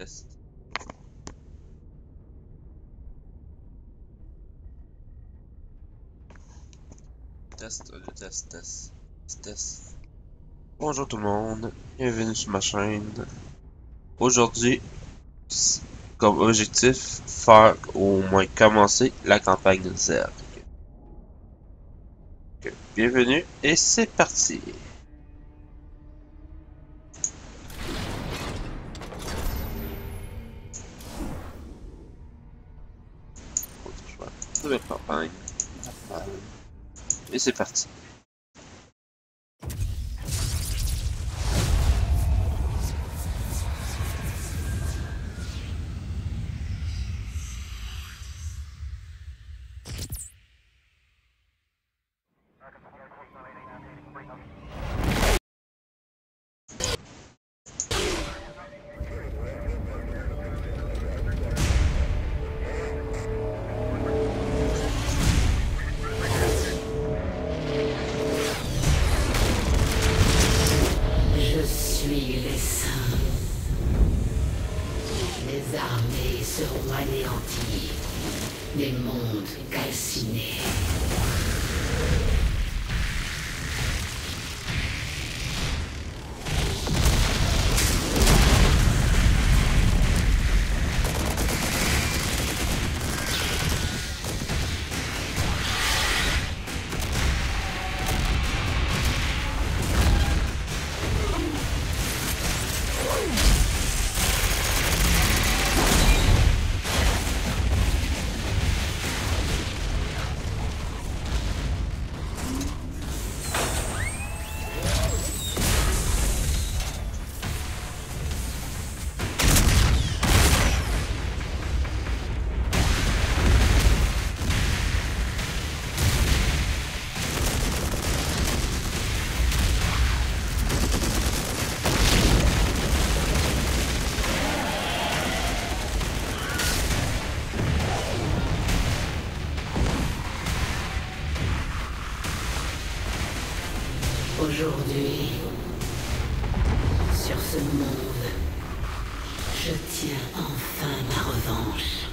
Test. Test, test. Bonjour tout le monde, bienvenue sur ma chaîne. Aujourd'hui, comme objectif, faire au moins commencer la campagne de Zerg. Bienvenue et c'est parti. Nouvelle campagne. Et c'est parti. Je suis les saints. Les armées seront anéanties, les mondes calcinés. Aujourd'hui, sur ce monde, je tiens enfin ma revanche.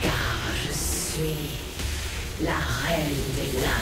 Car je suis la reine des lames.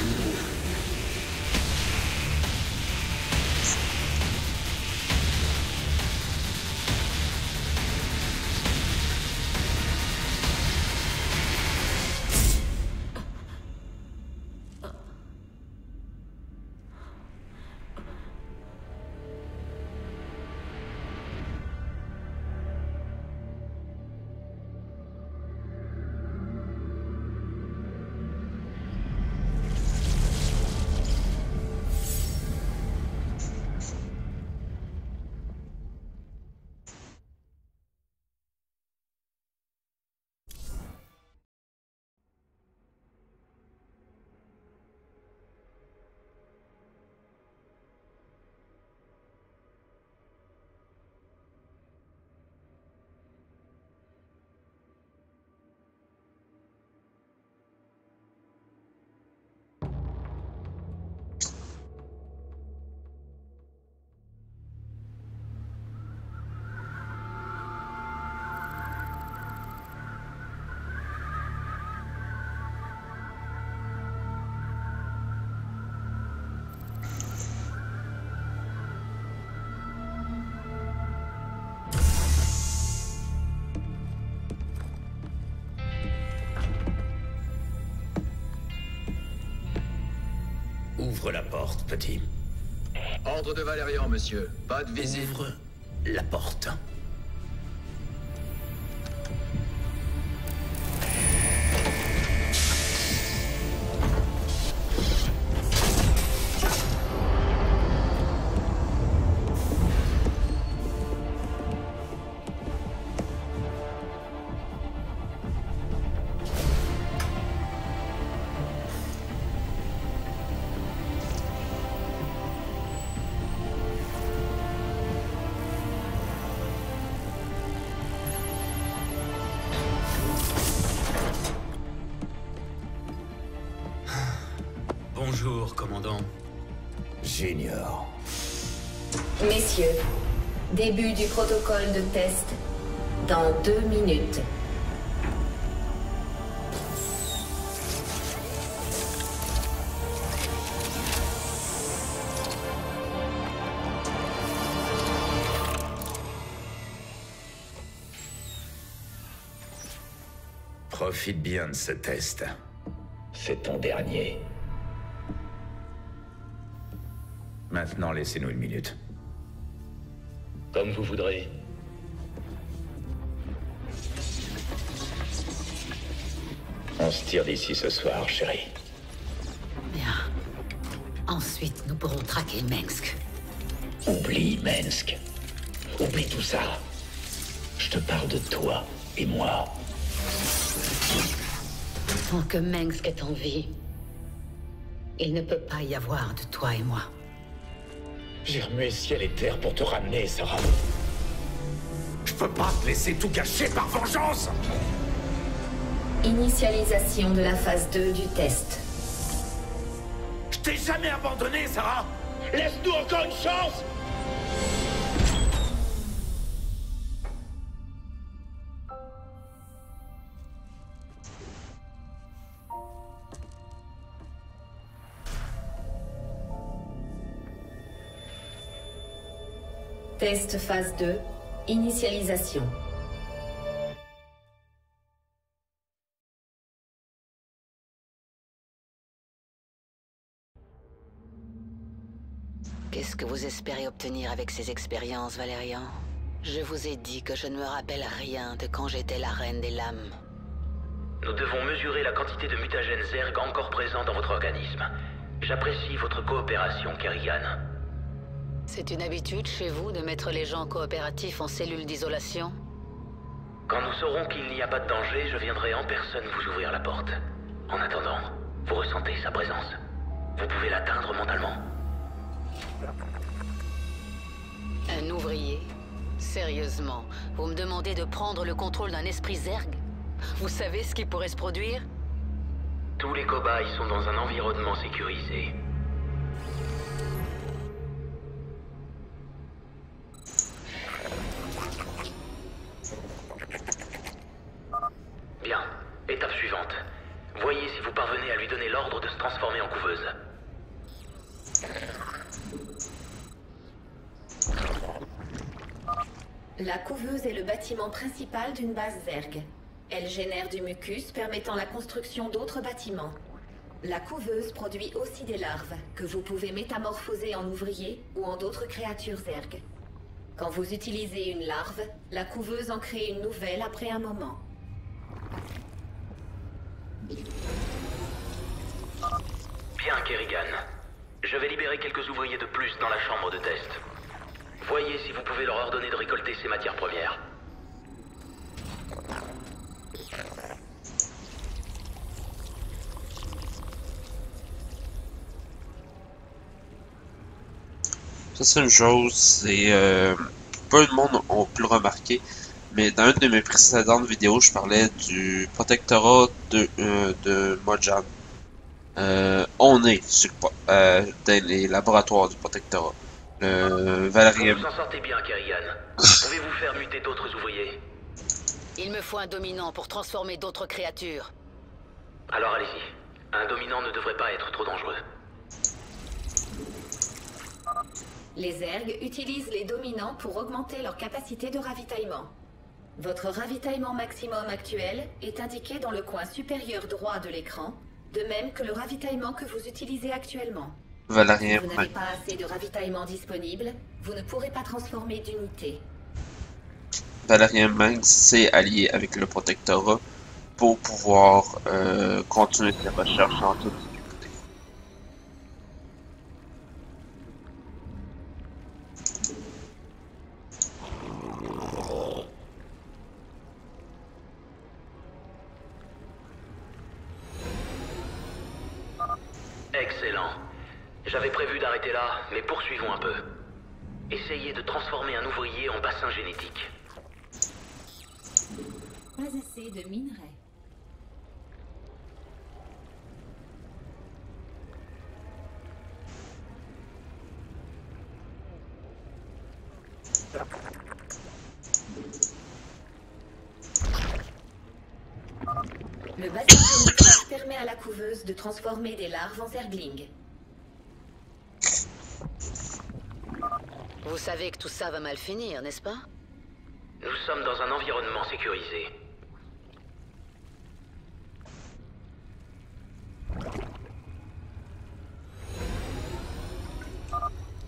Ouvre la porte, petit. Ordre de Valérian, monsieur. Pas de visite. Ouvre la porte. Bonjour, commandant. J'ignore. Messieurs, début du protocole de test dans 2 minutes. Profite bien de ce test. C'est ton dernier. Maintenant, laissez-nous une minute. Comme vous voudrez. On se tire d'ici ce soir, chérie. Bien. Ensuite, nous pourrons traquer Mengsk. Oublie Mengsk. Oublie tout ça. Je te parle de toi et moi. Tant que Mengsk est en vie, il ne peut pas y avoir de toi et moi. J'ai remué ciel et terre pour te ramener, Sarah. Je peux pas te laisser tout gâcher par vengeance! Initialisation de la phase 2 du test. Je t'ai jamais abandonné, Sarah! Laisse-nous encore une chance! Test phase 2. Initialisation. Qu'est-ce que vous espérez obtenir avec ces expériences, Valérian? Je vous ai dit que je ne me rappelle rien de quand j'étais la reine des lames. Nous devons mesurer la quantité de mutagènes Zerg encore présents dans votre organisme. J'apprécie votre coopération, Kerrigan. C'est une habitude chez vous de mettre les gens coopératifs en cellule d'isolation? Quand nous saurons qu'il n'y a pas de danger, je viendrai en personne vous ouvrir la porte. En attendant, vous ressentez sa présence. Vous pouvez l'atteindre mentalement. Un ouvrier? Sérieusement, vous me demandez de prendre le contrôle d'un esprit Zerg? Vous savez ce qui pourrait se produire? Tous les cobayes sont dans un environnement sécurisé. Bien. Étape suivante. Voyez si vous parvenez à lui donner l'ordre de se transformer en couveuse. La couveuse est le bâtiment principal d'une base Zerg. Elle génère du mucus permettant la construction d'autres bâtiments. La couveuse produit aussi des larves que vous pouvez métamorphoser en ouvriers ou en d'autres créatures Zerg. Quand vous utilisez une larve, la couveuse en crée une nouvelle après un moment. Bien, Kerrigan. Je vais libérer quelques ouvriers de plus dans la chambre de test. Voyez si vous pouvez leur ordonner de récolter ces matières premières. Ça, c'est une chose, c'est peu de monde ont pu le remarquer, mais dans une de mes précédentes vidéos, je parlais du protectorat de Mojang. On est sur dans les laboratoires du protectorat. Valérie... Vous en sortez bien, Kerrigan. Pouvez-vous faire muter d'autres ouvriers? Il me faut un dominant pour transformer d'autres créatures. Alors allez-y. Un dominant ne devrait pas être trop dangereux. Les Zerg utilisent les dominants pour augmenter leur capacité de ravitaillement. Votre ravitaillement maximum actuel est indiqué dans le coin supérieur droit de l'écran, de même que le ravitaillement que vous utilisez actuellement. Valérie... Si vous n'avez pas assez de ravitaillement disponible, vous ne pourrez pas transformer d'unité. Valérien Manx s'est allié avec le protectorat pour pouvoir continuer ses recherches en toute difficulté. Excellent. J'avais prévu d'arrêter là, mais poursuivons un peu. Essayez de transformer un ouvrier en bassin génétique. Pas assez de minerais. Le bassin génétique permet à la couveuse de transformer des larves en zerglings. Vous savez que tout ça va mal finir, n'est-ce pas? Nous sommes dans un environnement sécurisé.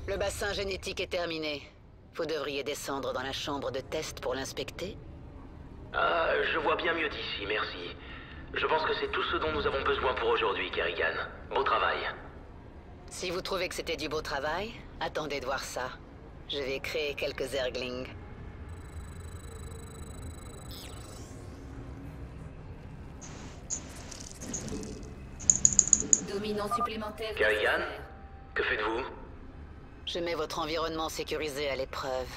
Le bassin génétique est terminé. Vous devriez descendre dans la chambre de test pour l'inspecter. Ah, je vois bien mieux d'ici, merci. Je pense que c'est tout ce dont nous avons besoin pour aujourd'hui, Kerrigan. Beau travail. Si vous trouvez que c'était du beau travail, attendez de voir ça. Je vais créer quelques zerglings. Dominant supplémentaire. Kerrigan, que faites-vous? Je mets votre environnement sécurisé à l'épreuve.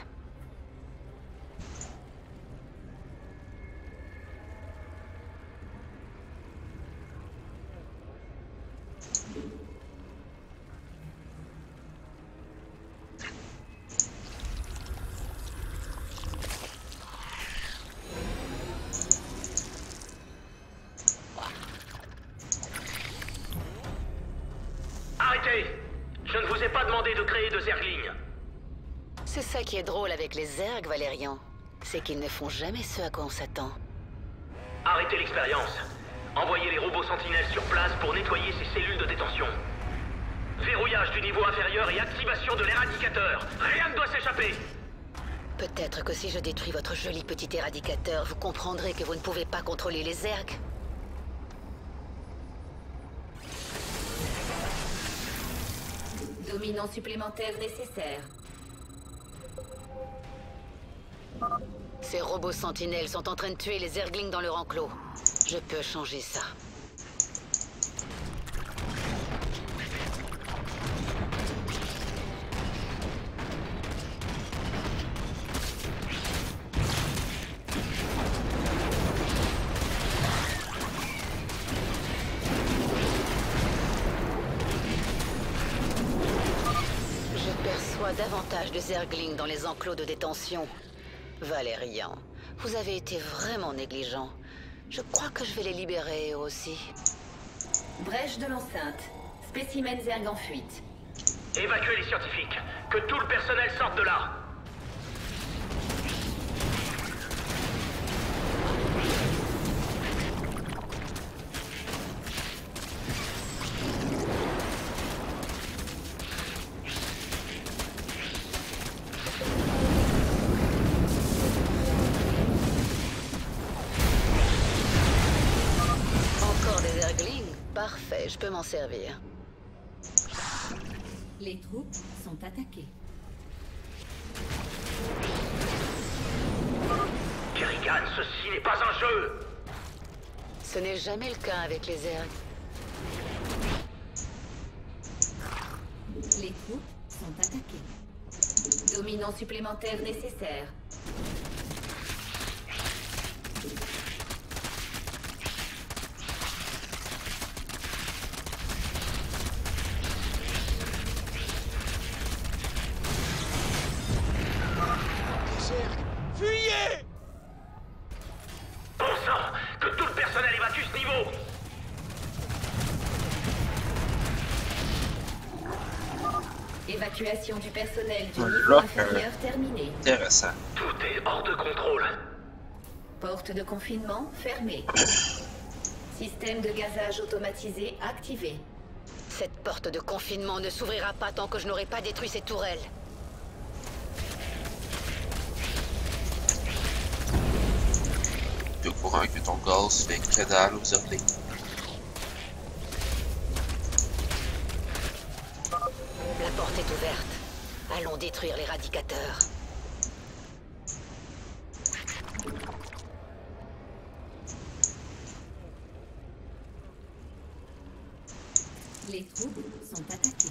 Arrêtez! Je ne vous ai pas demandé de créer de zerglings. C'est ça qui est drôle avec les zergs, Valérian. C'est qu'ils ne font jamais ce à quoi on s'attend. Arrêtez l'expérience. Envoyez les robots sentinelles sur place pour nettoyer ces cellules de détention. Verrouillage du niveau inférieur et activation de l'éradicateur. Rien ne doit s'échapper. Peut-être que si je détruis votre joli petit éradicateur, vous comprendrez que vous ne pouvez pas contrôler les zergs. Dominant supplémentaire nécessaire. Ces robots sentinelles sont en train de tuer les zerglings dans leur enclos. Je peux changer ça. Davantage de zerglings dans les enclos de détention. Valérian, vous avez été vraiment négligent. Je crois que je vais les libérer eux aussi. Brèche de l'enceinte. Spécimen zerg en fuite. Évacuez les scientifiques. Que tout le personnel sorte de là. Parfait, je peux m'en servir. Les troupes sont attaquées. Kerrigan, ceci n'est pas un jeu. Ce n'est jamais le cas avec les zergs. Les troupes sont attaquées. Dominant supplémentaire nécessaire. Fuyez! Bon sang, que tout le personnel évacue ce niveau. Évacuation du personnel du niveau bloc, inférieur terminée. Intéressant. Tout est hors de contrôle. Porte de confinement fermée. Système de gazage automatisé activé. Cette porte de confinement ne s'ouvrira pas tant que je n'aurai pas détruit ces tourelles. T'es au courant que ton gaz fait que dalle aux zerglings. La porte est ouverte. Allons détruire l'éradicateur. Les troupes sont attaquées.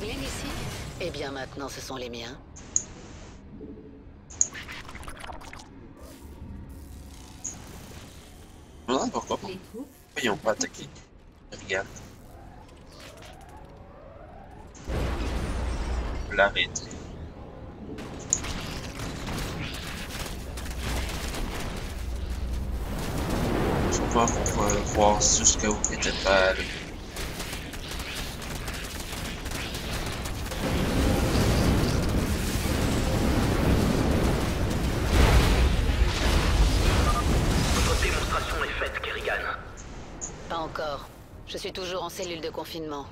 Zerglings ici? Eh bien maintenant ce sont les miens. Non, pourquoi pas? Les troupes Ils n'ont pas attaqué. Regarde. L'arrêter. Je sais pas pour voir jusqu'à où était pas allé. Votre démonstration est faite, Kerrigan. Pas encore. Je suis toujours en cellule de confinement.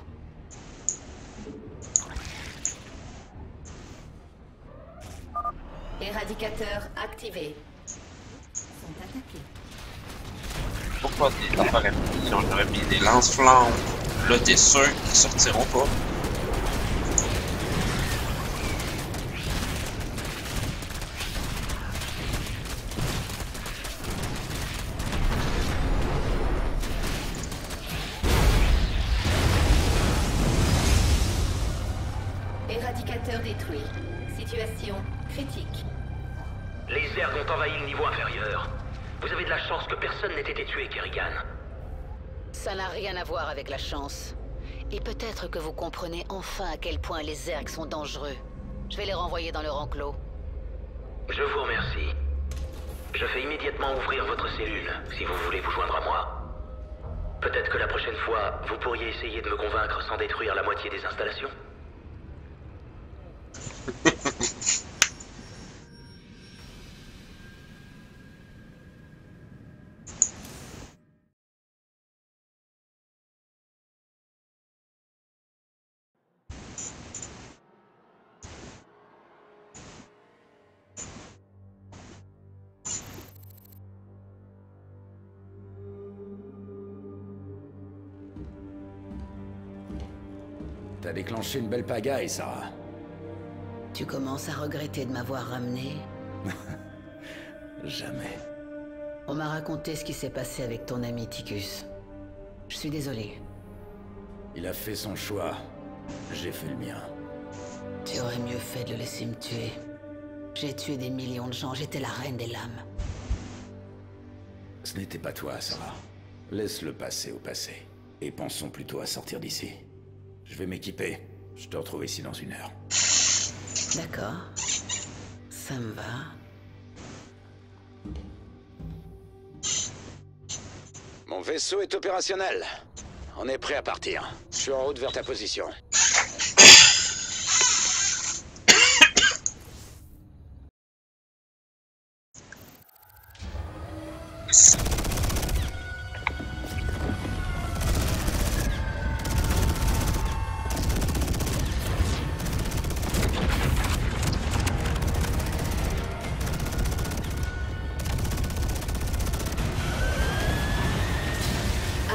Éradicateur activé. Sont attaqués. Pourquoi des affaires si on aurait mis des lance-flammes? Là, t'es sûr qu'ils sortiront pas? Éradicateur détruit. Situation critique. Les Zergs ont envahi le niveau inférieur. Vous avez de la chance que personne n'ait été tué, Kerrigan. Ça n'a rien à voir avec la chance. Et peut-être que vous comprenez enfin à quel point les Zergs sont dangereux. Je vais les renvoyer dans leur enclos. Je vous remercie. Je fais immédiatement ouvrir votre cellule, si vous voulez vous joindre à moi. Peut-être que la prochaine fois, vous pourriez essayer de me convaincre sans détruire la moitié des installations. T'as déclenché une belle pagaille, Sarah. Tu commences à regretter de m'avoir ramené? Jamais. On m'a raconté ce qui s'est passé avec ton ami Ticus. Je suis désolé. Il a fait son choix. J'ai fait le mien. Tu aurais mieux fait de le laisser me tuer. J'ai tué des millions de gens, j'étais la reine des lames. Ce n'était pas toi, Sarah. Laisse le passé au passé. Et pensons plutôt à sortir d'ici. Je vais m'équiper. Je te retrouve ici dans 1 heure. D'accord. Ça me va. Mon vaisseau est opérationnel. On est prêt à partir. Je suis en route vers ta position.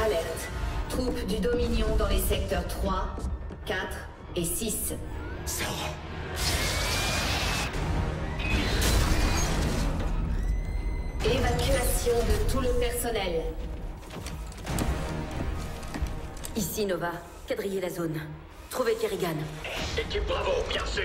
Alerte. Troupes du Dominion dans les secteurs 3, 4 et 6. Sarah. Évacuation de tout le personnel. Ici Nova, quadrillez la zone. Trouvez Kerrigan. Équipe Bravo, bien sûr.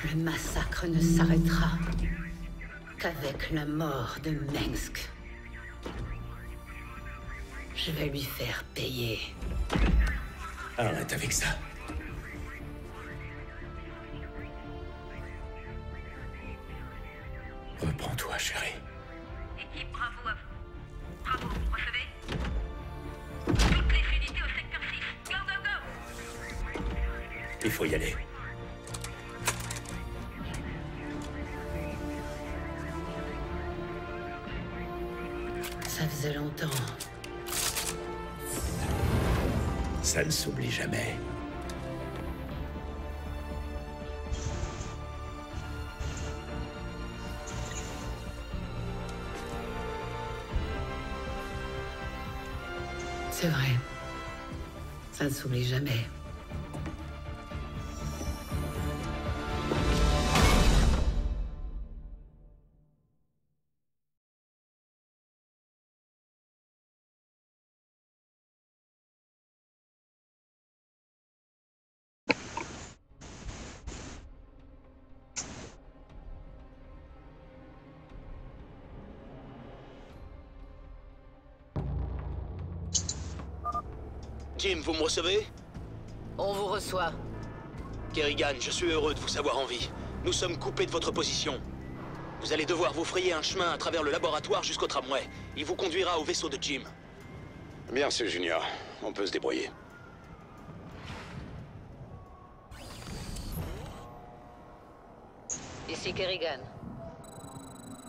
Le massacre ne s'arrêtera qu'avec la mort de Mengsk. Je vais lui faire payer. Arrête avec ça. Reprends-toi, chérie. Équipe, bravo à vous. Bravo, recevez. Toutes les unités au secteur 6. Go, go, go. Il faut y aller. Ça faisait longtemps. Ça ne s'oublie jamais. C'est vrai. Ça ne s'oublie jamais. Jim, vous me recevez? On vous reçoit. Kerrigan, je suis heureux de vous savoir en vie. Nous sommes coupés de votre position. Vous allez devoir vous frayer un chemin à travers le laboratoire jusqu'au tramway. Il vous conduira au vaisseau de Jim. Bien sûr, Junior. On peut se débrouiller. Ici Kerrigan.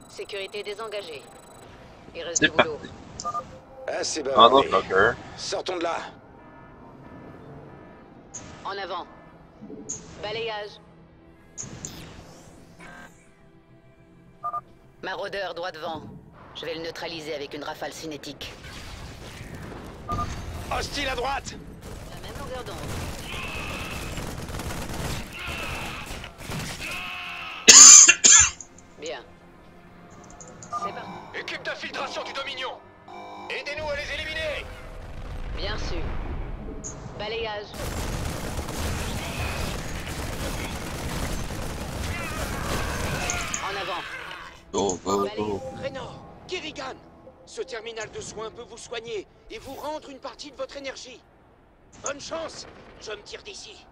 Sécurité désengagée. Il reste C'est du boulot. Assez Ah non, bavardé. Locker. Sortons de là. En avant. Balayage. Maraudeur droit devant. Je vais le neutraliser avec une rafale cinétique. Hostile à droite. La même longueur d'onde. Bien. C'est parti. Équipe d'infiltration du Dominion! Aidez-nous à les éliminer! Bien sûr. Balayage. En avant. Oh, oh, oh. Raynor, Kerrigan, ce terminal de soins peut vous soigner et vous rendre une partie de votre énergie. Bonne chance, je me tire d'ici.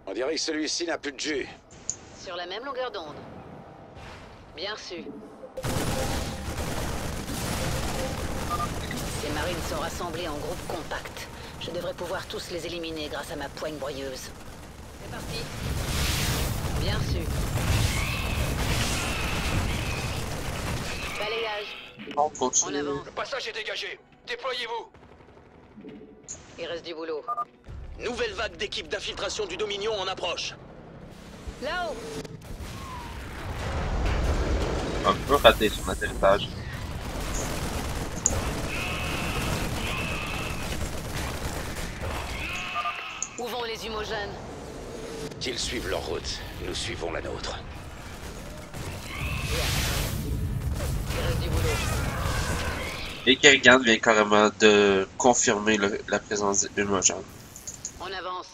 On dirait que celui-ci n'a plus de jus. Sur la même longueur d'onde. Bien sûr. Ces marines sont rassemblées en groupe compact. Je devrais pouvoir tous les éliminer grâce à ma poigne broyeuse. C'est parti. Bien sûr. Balayage. On En continue. avant. Le passage est dégagé. Déployez-vous. Il reste du boulot. Nouvelle vague d'équipes d'infiltration du Dominion en approche. Là-haut. Un peu raté son atterrissage. Où vont les humogènes? Qu'ils suivent leur route. Nous suivons la nôtre. Il reste du boulot. Et Kerrigan vient carrément de confirmer la présence d'Humogène. On avance.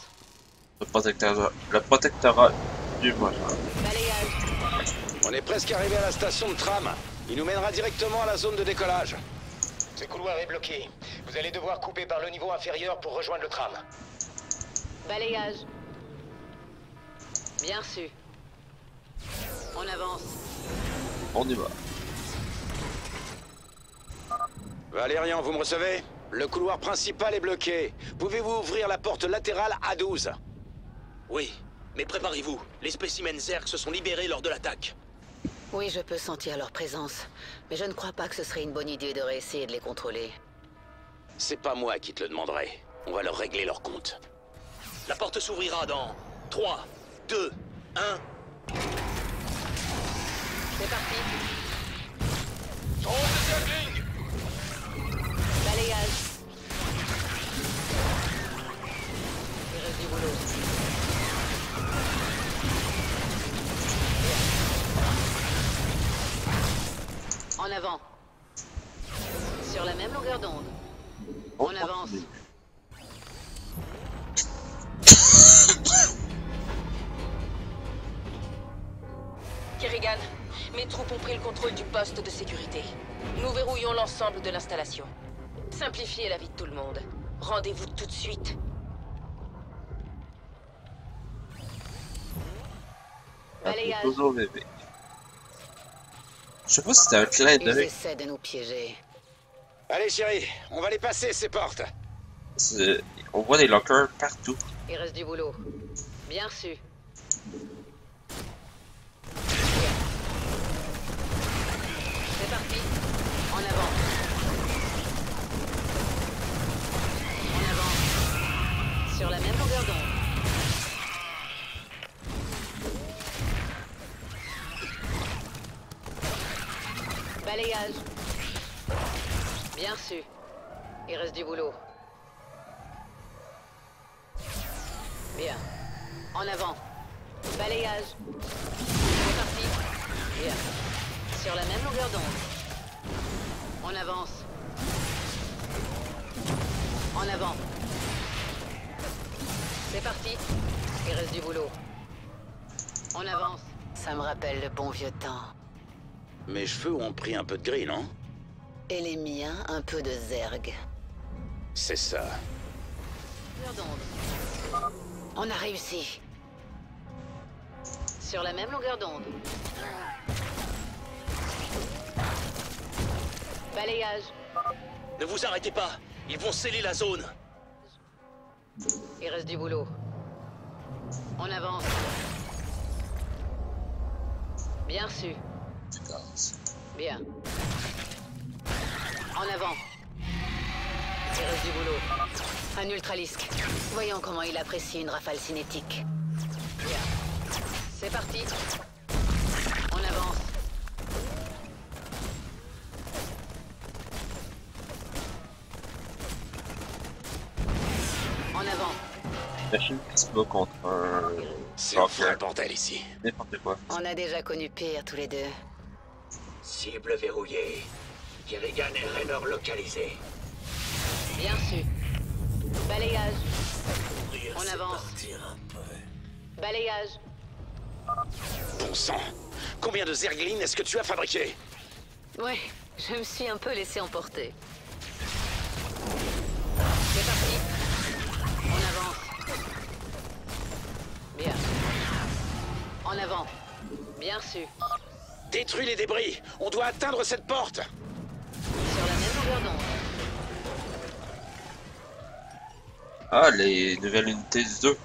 Le protectorat d'Humogène. Balayage. On est presque arrivé à la station de tram. Il nous mènera directement à la zone de décollage. Ce couloir est bloqué. Vous allez devoir couper par le niveau inférieur pour rejoindre le tram. Balayage. Bien sûr. On avance. On y va. Valérian, vous me recevez? Le couloir principal est bloqué. Pouvez-vous ouvrir la porte latérale A12? Oui, mais préparez-vous. Les spécimens Zerg se sont libérés lors de l'attaque. Oui, je peux sentir leur présence. Mais je ne crois pas que ce serait une bonne idée de réessayer de les contrôler. C'est pas moi qui te le demanderai. On va leur régler leur compte. La porte s'ouvrira dans 3, 2, 1... C'est parti. Sonde de Zergling! Balayage. Il reste du boulot. En avant. Sur la même longueur d'onde. On avance. Kerrigan, mes troupes ont pris le contrôle du poste de sécurité. Nous verrouillons l'ensemble de l'installation. Simplifiez la vie de tout le monde. Rendez-vous tout de suite. Balayage. Toujours bébé. Je sais pas si c'était un clin Ils d'œil. essaient de nous piéger. Allez, chérie, on va les passer, ces portes. On voit des lockers partout. Il reste du boulot. Bien su. C'est parti. En avant. En avant. Sur la même longueur d'onde. Balayage. Bien su. Il reste du boulot. Bien. En avant. Balayage. C'est parti. Bien. Sur la même longueur d'onde. On avance. En avant. C'est parti. Il reste du boulot. On avance. Ça me rappelle le bon vieux temps. Mes cheveux ont pris un peu de gris, non? Et les miens, un peu de zerg. C'est ça. On a réussi. Sur la même longueur d'onde. Balayage. Ne vous arrêtez pas. Ils vont sceller la zone. Il reste du boulot. On avance. Bien su. Bien. En avant. Il reste du boulot. Un ultralisque. Voyons comment il apprécie une rafale cinétique. Bien. C'est parti. On avance. En avant. Machine qui se bat contre un... C'est enfin le bordel ici. N'importe quoi. On a déjà connu pire tous les deux. Cible verrouillée. Kerrigan et Raynor localisés. Bien su. Balayage. On avance. Balayage. Bon sang. Combien de zerglines est-ce que tu as fabriqué? Ouais, je me suis un peu laissé emporter. C'est parti. On avance. Bien. En avant. Bien su. Détruis les débris. On doit atteindre cette porte. Sur la même longueur d'onde. Ah, les nouvelles unités du 2.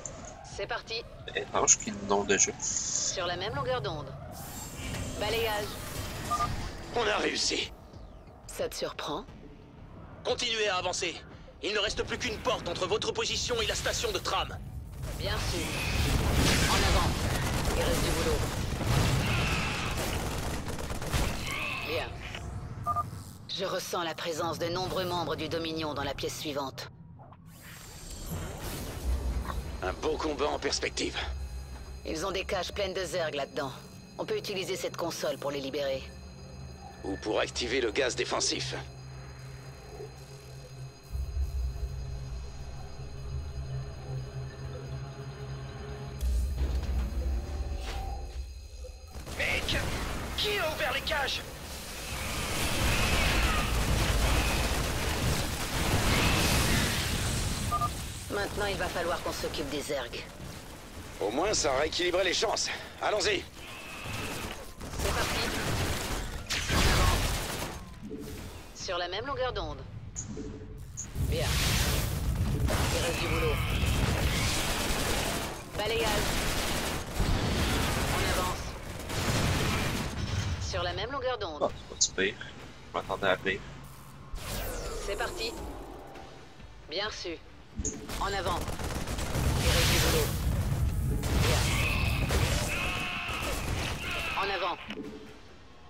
C'est parti. Étrange qu'ils n'ont déjà. Sur la même longueur d'onde. Balayage. On a réussi. Ça te surprend? Continuez à avancer. Il ne reste plus qu'une porte entre votre position et la station de tram. Bien sûr. En avant. Il reste du boulot. Bien. Je ressens la présence de nombreux membres du Dominion dans la pièce suivante. Un beau combat en perspective. Ils ont des caches pleines de zerg là-dedans. On peut utiliser cette console pour les libérer. Ou pour activer le gaz défensif. Mec, qui a ouvert les cages? Maintenant, il va falloir qu'on s'occupe des zergs. Au moins, ça rééquilibrait les chances. Allons-y. C'est parti. En avant. Sur la même longueur d'onde. Bien. Il reste du boulot. Balayage. On avance. Sur la même longueur d'onde. Oh, c'est pas si pire. Je m'attendais à pire. C'est parti. Bien su. En avant. Il reste du boulot. Bien. En avant.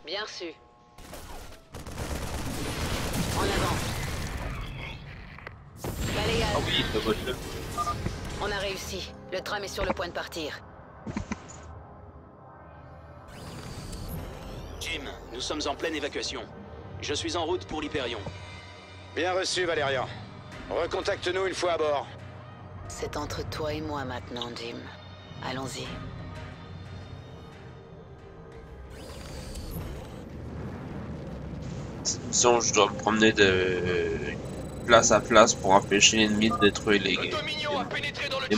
Bien su. En avant. Balayage. Ah oui, le voiture. On a réussi. Le tram est sur le point de partir. Jim, nous sommes en pleine évacuation. Je suis en route pour l'Hyperion. Bien reçu, Valérian. Recontacte-nous une fois à bord. C'est entre toi et moi maintenant, Jim. Allons-y. Cette mission, je dois me promener de place à place pour empêcher l'ennemi de détruire les